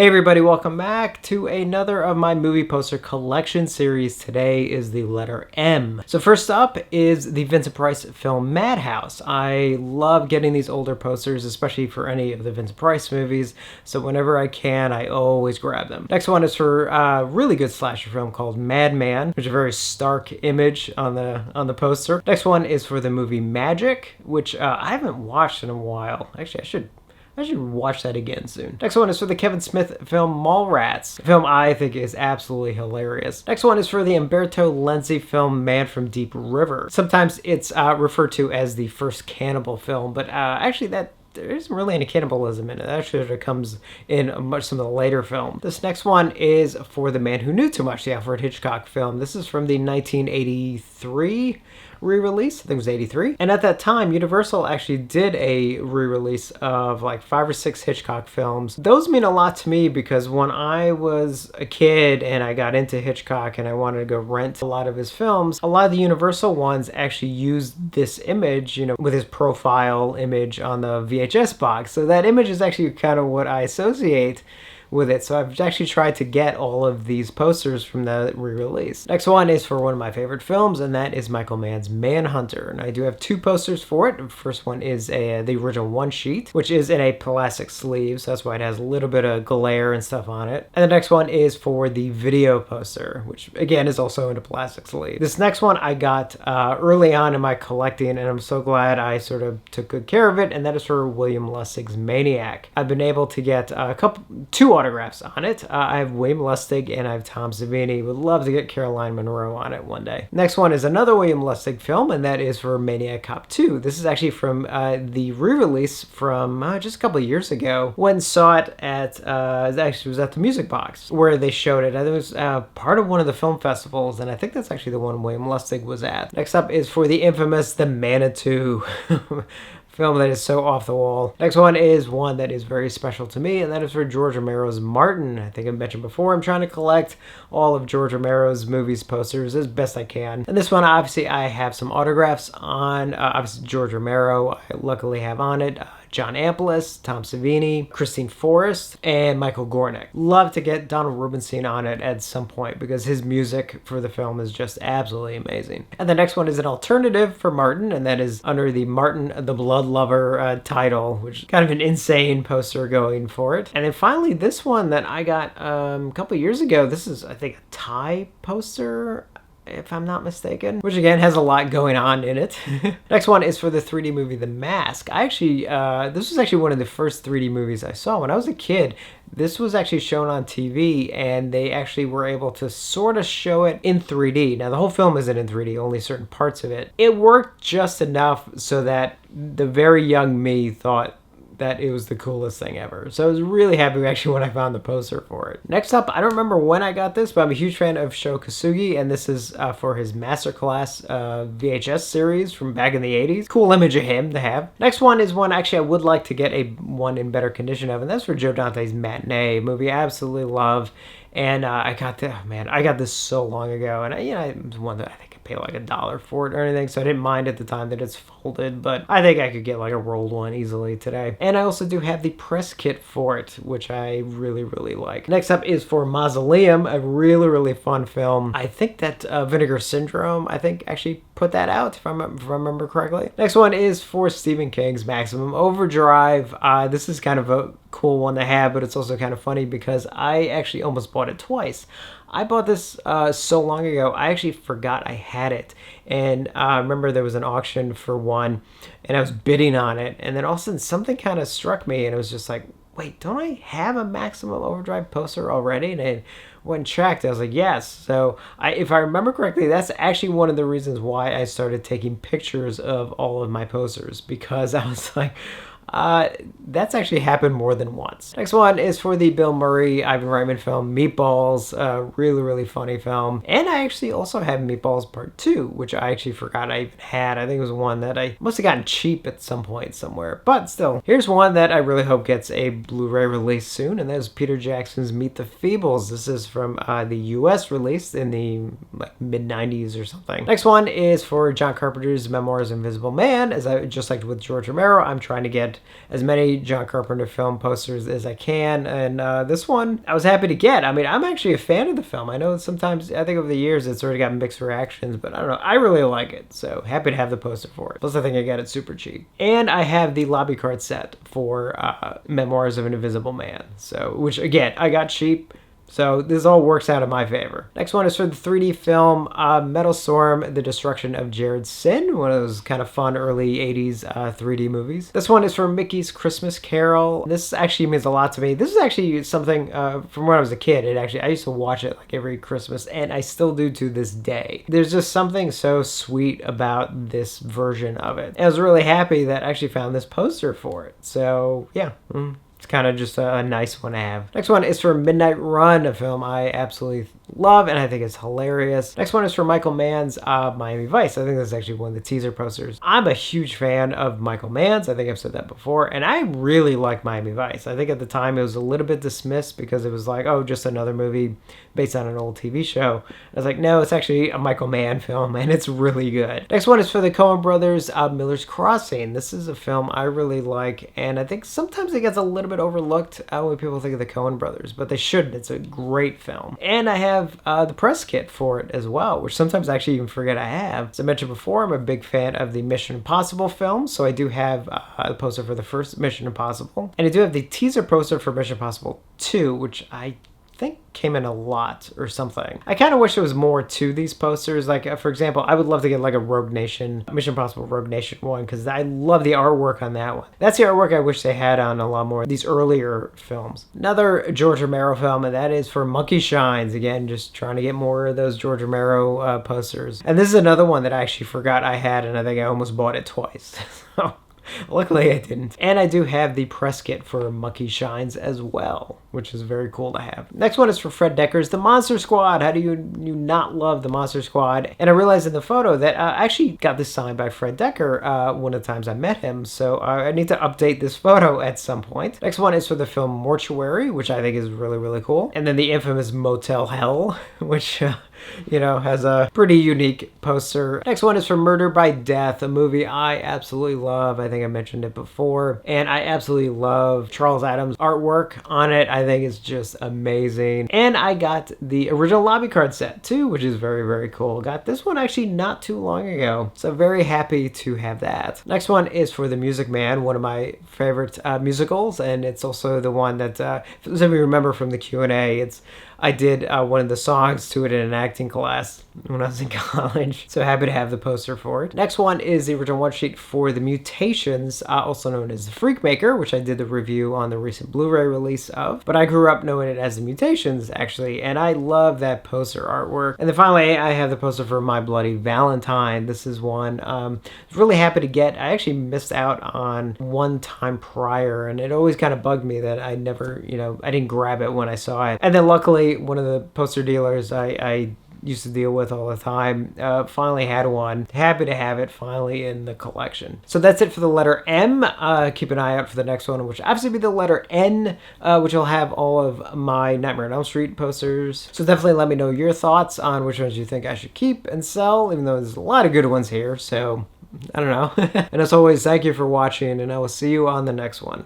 Hey everybody, welcome back to another of my movie poster collection series. Today is the letter M. So first up is the Vincent Price film Madhouse. I love getting these older posters, especially for any of the Vincent Price movies. So whenever I can, I always grab them. Next one is for a really good slasher film called Madman, which is a very stark image on the poster. Next one is for the movie Magic, which I haven't watched in a while. Actually, I should watch that again soon. Next one is for the Kevin Smith film Mallrats, a film I think is absolutely hilarious. Next one is for the Umberto Lenzi film Man from Deep River. Sometimes it's referred to as the first cannibal film, but actually there isn't really any cannibalism in it. That actually comes in some of the later films. This next one is for The Man Who Knew Too Much, the Alfred Hitchcock film. This is from the 1983 re-release. I think it was 83. And at that time, Universal actually did a re-release of like 5 or 6 Hitchcock films. Those mean a lot to me because when I was a kid and I got into Hitchcock and I wanted to go rent a lot of his films, a lot of the Universal ones actually used this image, with his profile image on the VHS box. So that image is actually kind of what I associate with it. So I've actually tried to get all of these posters from the re-release. Next one is for one of my favorite films, and that is Michael Mann's Manhunter. And I do have 2 posters for it. The first one is the original one sheet, which is in a plastic sleeve, so that's why it has a little bit of glare and stuff on it. And the next one is for the video poster, which again is also in a plastic sleeve. This next one I got early on in my collecting, and I'm so glad I sort of took good care of it, and that is for William Lustig's Maniac. I've been able to get 2 autographs on it. I have William Lustig and I have Tom Savini. Would love to get Caroline Munro on it one day. Next one is another William Lustig film, and that is for Mania Cop 2. This is actually from the re-release from just a couple of years ago. Went and saw it at, actually it was at the Music Box where they showed it. I think it was part of one of the film festivals, and I think that's actually the one William Lustig was at. Next up is for the infamous The Manitou. Film that is so off the wall. Next one is one that is very special to me, and that is for George Romero's Martin. I think I mentioned before, I'm trying to collect all of George Romero's movies posters as best I can. And this one, obviously, I have some autographs on. Obviously, George Romero, I luckily have on it. John Amplis, Tom Savini, Christine Forrest, and Michael Gornick. Love to get Donald Rubinstein on it at some point because his music for the film is just absolutely amazing. And the next one is an alternative for Martin, and that is under the Martin the Blood Lover title, which is kind of an insane poster going for it. And then finally, this one that I got a couple years ago. This is, I think, a Thai poster, if I'm not mistaken, which again has a lot going on in it. Next one is for the 3D movie The Mask. I actually, this was actually one of the first 3D movies I saw when I was a kid. This was actually shown on TV, and they actually were able to sort of show it in 3D. Now, the whole film isn't in 3D, only certain parts of it. It worked just enough so that the very young me thought that it was the coolest thing ever. So I was really happy actually when I found the poster for it. Next up, I don't remember when I got this, but I'm a huge fan of Sho Kosugi, and this is for his Masterclass VHS series from back in the 80s. Cool image of him to have. Next one is one actually I would like to get one in better condition of, and that's for Joe Dante's Matinee, movie I absolutely love. And I got this so long ago, and it was one that I think pay like $1 for it or anything, so I didn't mind at the time that it's folded, but I think I could get like a rolled one easily today. And I also do have the press kit for it, which I really, really like. Next up is for Mausoleum, a really, really fun film. I think that Vinegar Syndrome, I think, actually put that out, if I remember correctly. Next one is for Stephen King's Maximum Overdrive. This is kind of a cool one to have, but it's also kind of funny because I actually almost bought it twice. I bought this so long ago, I actually forgot I had it. And I remember there was an auction for one, and I was bidding on it. And then all of a sudden, something kind of struck me, and it was just like, wait, don't I have a Maximum Overdrive poster already? And I went and checked. I was like, yes. So if I remember correctly, that's actually one of the reasons why I started taking pictures of all of my posters, because I was like, that's actually happened more than once. Next one is for the Bill Murray, Ivan Reitman film Meatballs. Really, really funny film. And I actually also have Meatballs Part 2, which I actually forgot I even had. I think it was one that I must have gotten cheap at some point somewhere. But still, here's one that I really hope gets a Blu-ray release soon, and that is Peter Jackson's Meet the Feebles. This is from the US release in the mid-90s or something. Next one is for John Carpenter's Memoirs of Invisible Man. As I just like with George Romero, I'm trying to get as many John Carpenter film posters as I can, and this one I was happy to get. I mean, I'm actually a fan of the film. I know sometimes, I think over the years, it's sort of gotten mixed reactions, but I don't know. I really like it, so happy to have the poster for it. Plus, I think I got it super cheap. And I have the lobby card set for Memoirs of an Invisible Man, so which, again, I got cheap. So this all works out in my favor. Next one is for the 3D film Metal Storm, The Destruction of Jared Sin, one of those kind of fun early 80s 3D movies. This one is for Mickey's Christmas Carol. This actually means a lot to me. This is actually something from when I was a kid. I used to watch it like every Christmas, and I still do to this day. There's just something so sweet about this version of it. And I was really happy that I actually found this poster for it. So yeah. It's kind of just a nice one to have. Next one is for Midnight Run, a film I absolutely love and I think it's hilarious. Next one is for Michael Mann's Miami Vice. I think this is actually one of the teaser posters. I'm a huge fan of Michael Mann's. I think I've said that before, and I really like Miami Vice. I think at the time it was a little bit dismissed because it was like, oh, just another movie based on an old TV show. I was like, no, it's actually a Michael Mann film, and it's really good. Next one is for the Coen Brothers, Miller's Crossing. This is a film I really like, and I think sometimes it gets a little bit overlooked when people think of the Coen Brothers, but they shouldn't. It's a great film. And I have the press kit for it as well, which sometimes I actually even forget I have. As I mentioned before, I'm a big fan of the Mission Impossible films, so I do have the poster for the first Mission Impossible, and I do have the teaser poster for Mission Impossible 2, which I think came in a lot or something. I kind of wish there was more to these posters. Like, for example, I would love to get like a Rogue Nation, Mission Impossible Rogue Nation one, because I love the artwork on that one. That's the artwork I wish they had on a lot more of these earlier films. Another George Romero film, and that is for Monkey Shines. Again, just trying to get more of those George Romero posters. And this is another one that I actually forgot I had, and I think I almost bought it twice. So luckily I didn't. And I do have the press kit for Monkey Shines as well, which is very cool to have. Next one is for Fred Decker's The Monster Squad. How do you not love The Monster Squad? And I realized in the photo that I actually got this signed by Fred Decker one of the times I met him, so I need to update this photo at some point. Next one is for the film Mortuary, which I think is really, really cool. And then the infamous Motel Hell, which has a pretty unique poster. Next one is for Murder by Death, a movie I absolutely love. I think I mentioned it before. And I absolutely love Charles Adams' artwork on it. I think it's just amazing. And I got the original lobby card set too, which is very, very cool. Got this one actually not too long ago. So very happy to have that. Next one is for The Music Man, one of my favorite musicals. And it's also the one that, if you remember from the Q&A, I did one of the songs to it in an acting class when I was in college. So happy to have the poster for it. Next one is the original one sheet for The Mutations, also known as The Freakmaker, which I did the review on the recent Blu-ray release of. But I grew up knowing it as The Mutations, actually, and I love that poster artwork. And then finally, I have the poster for My Bloody Valentine. This is one I was really happy to get. I actually missed out on one time prior, and it always kind of bugged me that I never, I didn't grab it when I saw it. And then luckily, one of the poster dealers I used to deal with all the time finally had one. Happy to have it finally in the collection. So that's it for the letter M. Keep an eye out for the next one, which will obviously be the letter N, which will have all of my Nightmare on Elm Street posters. So definitely let me know your thoughts on which ones you think I should keep and sell, even though there's a lot of good ones here. So I don't know. And as always, thank you for watching, and I will see you on the next one.